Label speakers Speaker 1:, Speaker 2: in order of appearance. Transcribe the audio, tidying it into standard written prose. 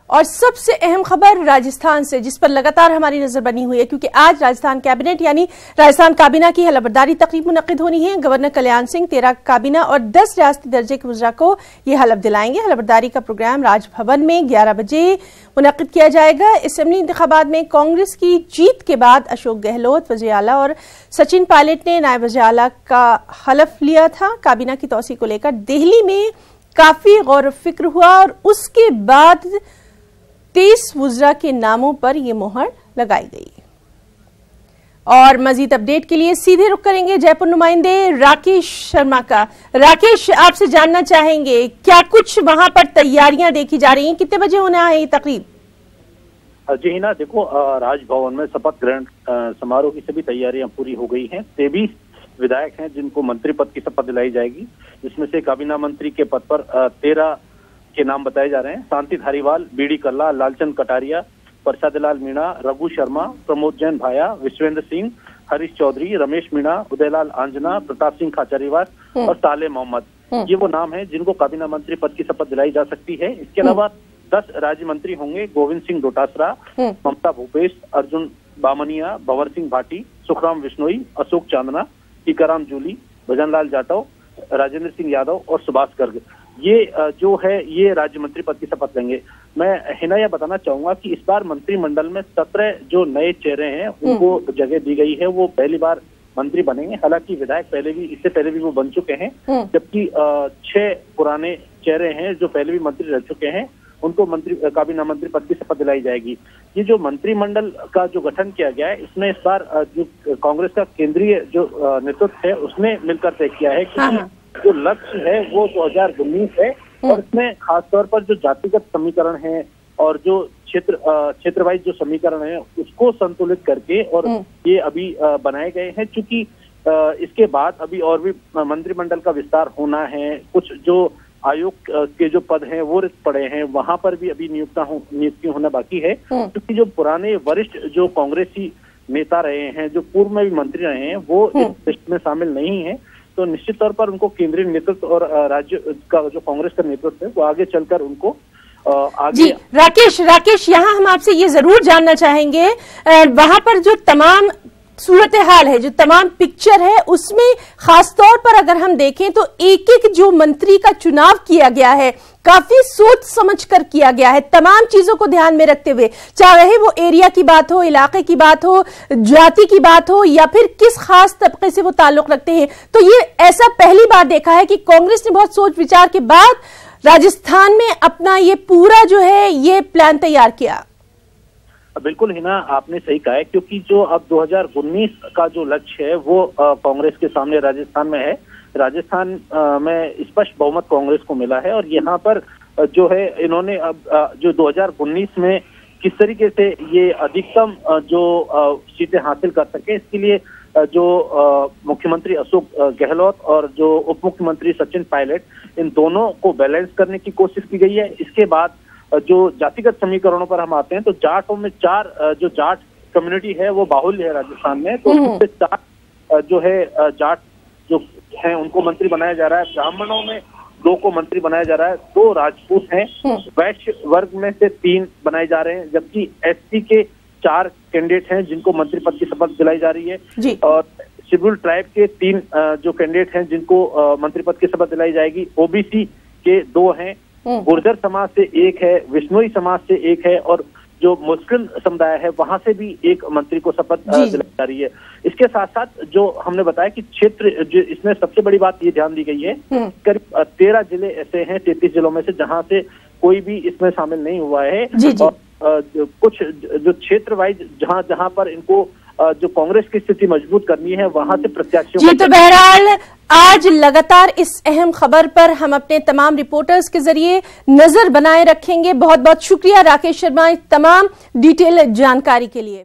Speaker 1: और सबसे अहम खबर राजस्थान से, जिस पर लगातार हमारी नजर बनी हुई है, क्योंकि आज राजस्थान कैबिनेट यानी राजस्थान काबीना की हलफबरदारी तकरीब मुनक्किद होनी है। गवर्नर कल्याण सिंह 13 काबीना और 10 रियासती दर्जे के वज़रा को ये हलफ दिलाएंगे। हलफबरदारी का प्रोग्राम राजभवन में 11 बजे मुनक्किद किया जाएगा। असेंबली इंतखाबात में कांग्रेस की जीत के बाद अशोक गहलोत वज़ीर आला और सचिन पायलट ने नायब वज़ीर आला का हलफ लिया था। काबीना की तौसी को लेकर दिल्ली में काफी गौर फिक्र हुआ और उसके बाद 23 वुज़रा के नामों पर यह मोहर लगाई गई। और मजीद अपडेट के लिए सीधे रुख करेंगे जयपुर नुमाइंदे राकेश शर्मा का। राकेश, आपसे जानना चाहेंगे क्या कुछ वहां पर तैयारियां देखी जा रही हैं, कितने बजे होना है ये तकरीब?
Speaker 2: जी हिना, देखो राजभवन में शपथ ग्रहण समारोह की सभी तैयारियां पूरी हो गई हैं। 23 विधायक हैं जिनको मंत्री पद की शपथ दिलाई जाएगी, जिसमें से काबीना मंत्री के पद पर 13 के नाम बताए जा रहे हैं। शांति धारीवाल, बीडी कल्ला, लालचंद कटारिया, प्रसादलाल मीणा, रघु शर्मा, प्रमोद जैन भाया, विश्वेंद्र सिंह, हरीश चौधरी, रमेश मीणा, उदयलाल आंजना, प्रताप सिंह खाचरीवास और साले मोहम्मद, ये वो नाम है जिनको काबीना मंत्री पद की शपथ दिलाई जा सकती है। इसके अलावा 10 राज्य मंत्री होंगे। गोविंद सिंह डोटासरा, ममता भूपेश, अर्जुन बामनिया, भंवर सिंह भाटी, सुखराम बिश्नोई, अशोक चांदना, टीकाराम जूली, भजनलाल जाटव, राजेंद्र सिंह यादव और सुभाष गर्ग, ये जो है ये राज्य मंत्री पद की शपथ लेंगे। मैं हिना यह बताना चाहूंगा कि इस बार मंत्रिमंडल में 17 जो नए चेहरे हैं उनको जगह दी गई है, वो पहली बार मंत्री बनेंगे। हालांकि विधायक इससे पहले भी वो बन चुके हैं, जबकि 6 पुराने चेहरे हैं जो पहले भी मंत्री रह चुके हैं, उनको काबीना मंत्री पद की शपथ दिलाई जाएगी। ये जो मंत्रिमंडल का जो गठन किया गया है, इसमें इस बार जो कांग्रेस का केंद्रीय जो नेतृत्व है उसने मिलकर तय किया है कि जो लक्ष्य है वो 2019 है और इसमें खासतौर पर जो जातिगत समीकरण है और जो क्षेत्र वाइज जो समीकरण है उसको संतुलित करके और ये अभी बनाए गए हैं। चूंकि इसके बाद अभी और भी मंत्रिमंडल का विस्तार होना है, कुछ जो आयोग के जो पद हैं वो रिक्त पड़े हैं, वहां पर भी अभी नियुक्ति होना बाकी है। क्योंकि जो पुराने वरिष्ठ जो कांग्रेसी नेता रहे हैं, जो पूर्व में भी मंत्री रहे हैं, वो इस लिस्ट में शामिल नहीं है। तो निश्चित तौर पर उनको केंद्रीय नेतृत्व और राज्य का जो कांग्रेस का नेतृत्व है वो आगे चलकर उनको आगे। जी
Speaker 1: राकेश, यहाँ हम आपसे ये जरूर जानना चाहेंगे, वहां पर जो तमाम सूरत हाल है, जो तमाम पिक्चर है, उसमें खासतौर पर अगर हम देखें तो एक एक जो मंत्री का चुनाव किया गया है काफी सोच समझकर किया गया है, तमाम चीजों को ध्यान में रखते हुए, चाहे वो एरिया की बात हो, इलाके की बात हो, जाति की बात हो या फिर किस खास तबके से वो ताल्लुक रखते हैं। तो ये ऐसा पहली बार देखा है कि कांग्रेस ने बहुत सोच विचार के बाद राजस्थान में अपना ये पूरा जो है ये प्लान तैयार किया।
Speaker 2: बिल्कुल हिना, आपने सही कहा है, क्योंकि जो अब 2019 का जो लक्ष्य है वो कांग्रेस के सामने राजस्थान में है। राजस्थान में स्पष्ट बहुमत कांग्रेस को मिला है और यहाँ पर जो है इन्होंने अब जो 2019 में किस तरीके से ये अधिकतम जो सीटें हासिल कर सके, इसके लिए जो मुख्यमंत्री अशोक गहलोत और जो उप मुख्यमंत्री सचिन पायलट, इन दोनों को बैलेंस करने की कोशिश की गई है। इसके बाद जो जातिगत समीकरणों पर हम आते हैं तो जाटों में 4 जो जाट कम्युनिटी है वो बाहुल्य है राजस्थान में, तो उसमें 4 जो है जाट जो हैं उनको मंत्री बनाया जा रहा है। ब्राह्मणों में 2 को मंत्री बनाया जा रहा है, 2 राजपूत हैं। वैश्य वर्ग में से 3 बनाए जा रहे हैं, जबकि एससी के 4 कैंडिडेट हैं जिनको मंत्री पद की शपथ दिलाई जा रही है और शेड्यूल ट्राइब के 3 जो कैंडिडेट हैं जिनको मंत्री पद की शपथ दिलाई जाएगी। ओबीसी के 2 हैं, गुर्जर समाज से 1 है, विश्नोई समाज से 1 है और जो मुस्लिम समुदाय है वहां से भी 1 मंत्री को शपथ दिलाई जा रही है। इसके साथ साथ जो हमने बताया कि क्षेत्र जो इसमें सबसे बड़ी बात ये ध्यान दी गई है, करीब 13 जिले ऐसे हैं 33 जिलों में से जहां से कोई भी इसमें शामिल नहीं हुआ है। और कुछ जो क्षेत्र वाइज जहां पर इनको जो कांग्रेस की स्थिति मजबूत करनी है वहां से प्रत्याशियों
Speaker 1: जी। तो बहरहाल आज लगातार इस अहम खबर पर हम अपने तमाम रिपोर्टर्स के जरिए नजर बनाए रखेंगे। बहुत बहुत शुक्रिया राकेश शर्मा इस तमाम डिटेल जानकारी के लिए।